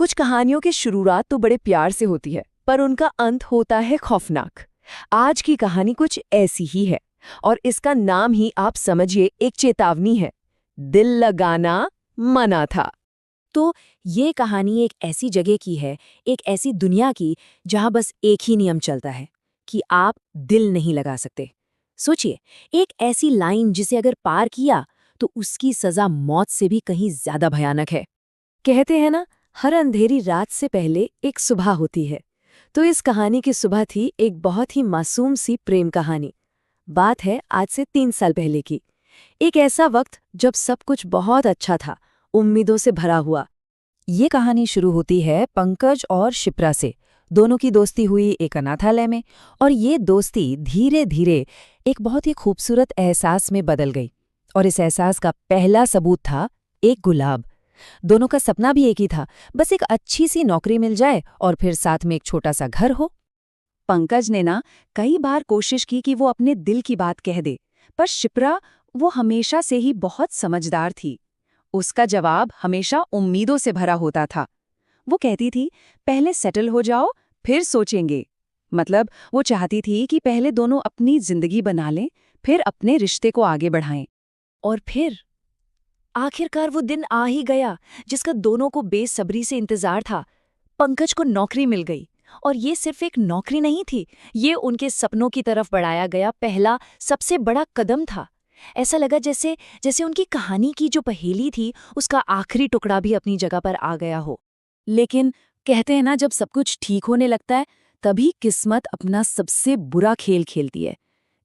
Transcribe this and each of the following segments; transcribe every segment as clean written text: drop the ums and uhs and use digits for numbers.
कुछ कहानियों की शुरुआत तो बड़े प्यार से होती है, पर उनका अंत होता है खौफनाक। आज की कहानी कुछ ऐसी ही है, और इसका नाम ही आप समझिए एक चेतावनी है। दिल लगाना मना था। तो ये कहानी एक ऐसी जगह की है, एक ऐसी दुनिया की जहां बस एक ही नियम चलता है कि आप दिल नहीं लगा सकते। सोचिए, एक ऐसी लाइन जिसे अगर पार किया तो उसकी सजा मौत से भी कहीं ज्यादा भयानक है। कहते हैं ना, हर अंधेरी रात से पहले एक सुबह होती है। तो इस कहानी की सुबह थी एक बहुत ही मासूम सी प्रेम कहानी। बात है आज से 3 साल पहले की। एक ऐसा वक्त जब सब कुछ बहुत अच्छा था, उम्मीदों से भरा हुआ। ये कहानी शुरू होती है पंकज और शिप्रा से। दोनों की दोस्ती हुई एक अनाथालय में, और ये दोस्ती धीरे धीरे एक बहुत ही खूबसूरत एहसास में बदल गई। और इस एहसास का पहला सबूत था एक गुलाब। दोनों का सपना भी एक ही था, बस एक अच्छी सी नौकरी मिल जाए और फिर साथ में एक छोटा सा घर हो। पंकज ने ना कई बार कोशिश की कि वो अपने दिल की बात कह दे, पर शिप्रा वो हमेशा से ही बहुत समझदार थी। उसका जवाब हमेशा उम्मीदों से भरा होता था। वो कहती थी, पहले सेटल हो जाओ, फिर सोचेंगे। मतलब वो चाहती थी कि पहले दोनों अपनी जिंदगी बना लें, फिर अपने रिश्ते को आगे बढ़ाएं। और फिर आखिरकार वो दिन आ ही गया जिसका दोनों को बेसब्री से इंतजार था। पंकज को नौकरी मिल गई, और ये सिर्फ एक नौकरी नहीं थी, ये उनके सपनों की तरफ बढ़ाया गया पहला सबसे बड़ा कदम था। ऐसा लगा जैसे जैसे उनकी कहानी की जो पहेली थी उसका आखिरी टुकड़ा भी अपनी जगह पर आ गया हो। लेकिन कहते हैं ना, जब सब कुछ ठीक होने लगता है तभी किस्मत अपना सबसे बुरा खेल खेलती है।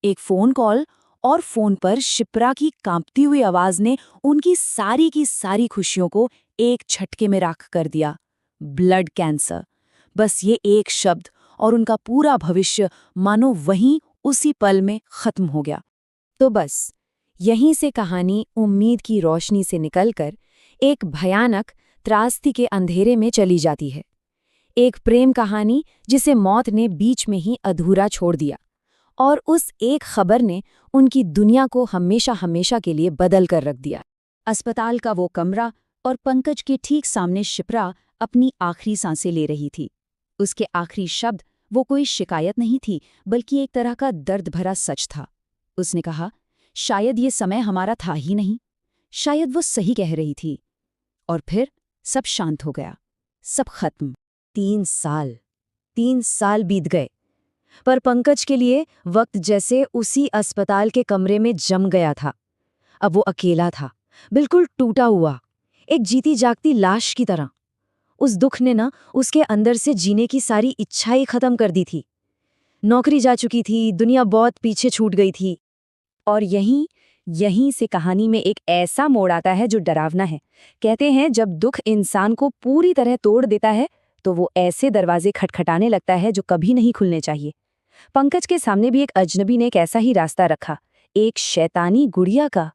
एक फोन कॉल, और फोन पर शिप्रा की कांपती हुई आवाज ने उनकी सारी की सारी खुशियों को एक झटके में राख कर दिया। Blood cancer. बस ये एक शब्द, और उनका पूरा भविष्य मानो वहीं उसी पल में खत्म हो गया। तो बस यहीं से कहानी उम्मीद की रोशनी से निकलकर एक भयानक त्रासदी के अंधेरे में चली जाती है। एक प्रेम कहानी जिसे मौत ने बीच में ही अधूरा छोड़ दिया, और उस एक खबर ने उनकी दुनिया को हमेशा हमेशा के लिए बदल कर रख दिया। अस्पताल का वो कमरा, और पंकज के ठीक सामने शिप्रा अपनी आखिरी सांसें ले रही थी। उसके आखिरी शब्द वो कोई शिकायत नहीं थी, बल्कि एक तरह का दर्द भरा सच था। उसने कहा, शायद ये समय हमारा था ही नहीं। शायद वो सही कह रही थी। और फिर सब शांत हो गया, सब खत्म। 3 साल बीत गए, पर पंकज के लिए वक्त जैसे उसी अस्पताल के कमरे में जम गया था। अब वो अकेला था, बिल्कुल टूटा हुआ, एक जीती जागती लाश की तरह। उस दुख ने ना उसके अंदर से जीने की सारी इच्छा ही खत्म कर दी थी। नौकरी जा चुकी थी, दुनिया बहुत पीछे छूट गई थी। और यहीं से कहानी में एक ऐसा मोड़ आता है जो डरावना है। कहते हैं, जब दुख इंसान को पूरी तरह तोड़ देता है तो वो ऐसे दरवाजे खटखटाने लगता है जो कभी नहीं खुलने चाहिए। पंकज के सामने भी एक अजनबी ने एक ऐसा ही रास्ता रखा, एक शैतानी गुड़िया का।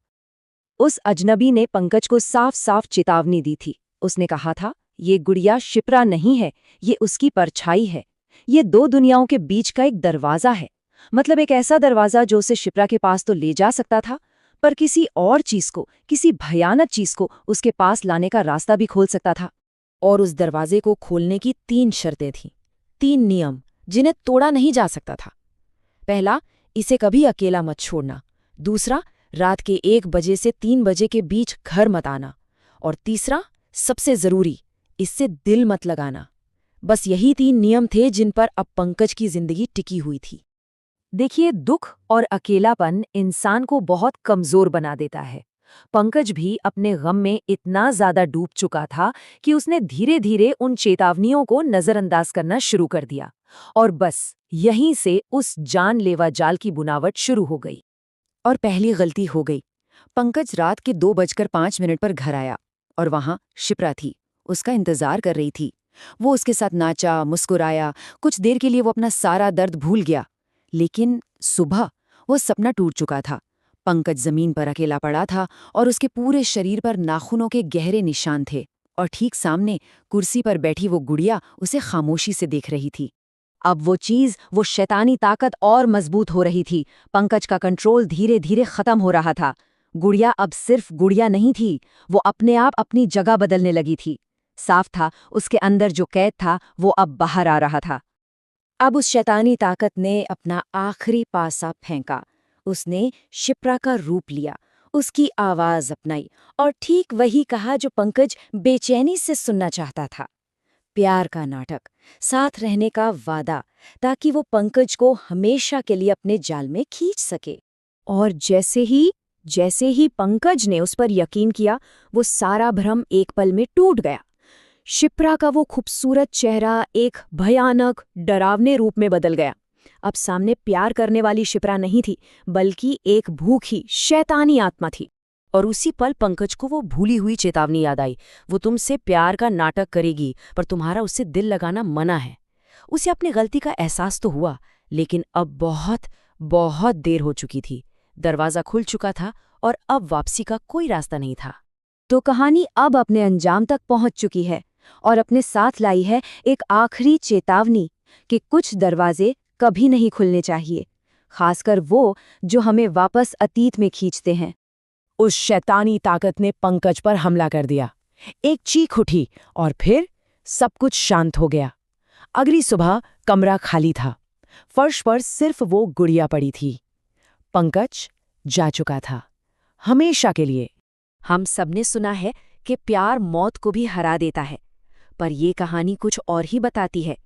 उस अजनबी ने पंकज को साफ साफ चेतावनी दी थी। उसने कहा था, ये गुड़िया शिप्रा नहीं है, ये उसकी परछाई है। ये 2 दुनियाओं के बीच का एक दरवाजा है। मतलब एक ऐसा दरवाजा जो उसे शिप्रा के पास तो ले जा सकता था, पर किसी और चीज को, किसी भयानक चीज को उसके पास लाने का रास्ता भी खोल सकता था। और उस दरवाजे को खोलने की 3 शर्तें थीं, 3 नियम जिन्हें तोड़ा नहीं जा सकता था। पहला, इसे कभी अकेला मत छोड़ना। दूसरा, रात के 1 बजे से 3 बजे के बीच घर मत आना। और तीसरा, सबसे जरूरी, इससे दिल मत लगाना। बस यही 3 नियम थे जिन पर अब पंकज की जिंदगी टिकी हुई थी। देखिए, दुख और अकेलापन इंसान को बहुत कमजोर बना देता है। पंकज भी अपने गम में इतना ज्यादा डूब चुका था कि उसने धीरे धीरे उन चेतावनियों को नजरअंदाज करना शुरू कर दिया। और बस यहीं से उस जानलेवा जाल की बुनावट शुरू हो गई। और पहली गलती हो गई। पंकज रात के 2:05 पर घर आया, और वहां शिप्रा थी, उसका इंतजार कर रही थी। वो उसके साथ नाचा, मुस्कुराया। कुछ देर के लिए वो अपना सारा दर्द भूल गया। लेकिन सुबह वो सपना टूट चुका था। पंकज जमीन पर अकेला पड़ा था, और उसके पूरे शरीर पर नाखूनों के गहरे निशान थे। और ठीक सामने कुर्सी पर बैठी वो गुड़िया उसे खामोशी से देख रही थी। अब वो चीज, वो शैतानी ताकत और मजबूत हो रही थी। पंकज का कंट्रोल धीरे धीरे खत्म हो रहा था। गुड़िया अब सिर्फ गुड़िया नहीं थी, वो अपने आप अपनी जगह बदलने लगी थी। साफ था, उसके अंदर जो कैद था वो अब बाहर आ रहा था। अब उस शैतानी ताकत ने अपना आखिरी पासा फेंका। उसने शिप्रा का रूप लिया, उसकी आवाज अपनाई और ठीक वही कहा जो पंकज बेचैनी से सुनना चाहता था। प्यार का नाटक, साथ रहने का वादा, ताकि वो पंकज को हमेशा के लिए अपने जाल में खींच सके। और जैसे ही पंकज ने उस पर यकीन किया, वो सारा भ्रम एक पल में टूट गया। शिप्रा का वो खूबसूरत चेहरा एक भयानक, डरावने रूप में बदल गया। अब सामने प्यार करने वाली शिप्रा नहीं थी, बल्कि एक भूखी, शैतानी आत्मा थी। और उसी पल पंकज को वो भूली हुई चेतावनी याद आई। वो तुमसे प्यार का नाटक करेगी, पर तुम्हारा उससे दिल लगाना मना है। उसे अपनी गलती का एहसास तो हुआ, लेकिन अब बहुत बहुत देर हो चुकी थी। दरवाज़ा खुल चुका था और अब वापसी का कोई रास्ता नहीं था। तो कहानी अब अपने अंजाम तक पहुंच चुकी है और अपने साथ लाई है एक आखिरी चेतावनी कि कुछ दरवाजे कभी नहीं खुलने चाहिए, खासकर वो जो हमें वापस अतीत में खींचते हैं। उस शैतानी ताकत ने पंकज पर हमला कर दिया। एक चीख उठी और फिर सब कुछ शांत हो गया। अगली सुबह कमरा खाली था। फर्श पर सिर्फ वो गुड़िया पड़ी थी। पंकज जा चुका था, हमेशा के लिए। हम सबने सुना है कि प्यार मौत को भी हरा देता है, पर ये कहानी कुछ और ही बताती है।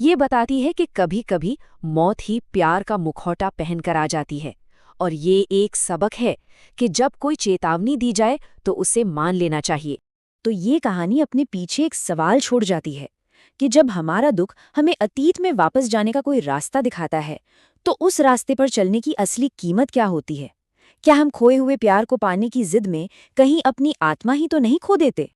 ये बताती है कि कभी-कभी मौत ही प्यार का मुखौटा पहनकर आ जाती है। और ये एक सबक है कि जब कोई चेतावनी दी जाए तो उसे मान लेना चाहिए। तो ये कहानी अपने पीछे एक सवाल छोड़ जाती है कि जब हमारा दुख हमें अतीत में वापस जाने का कोई रास्ता दिखाता है, तो उस रास्ते पर चलने की असली कीमत क्या होती है? क्या हम खोए हुए प्यार को पाने की जिद में कहीं अपनी आत्मा ही तो नहीं खो देते?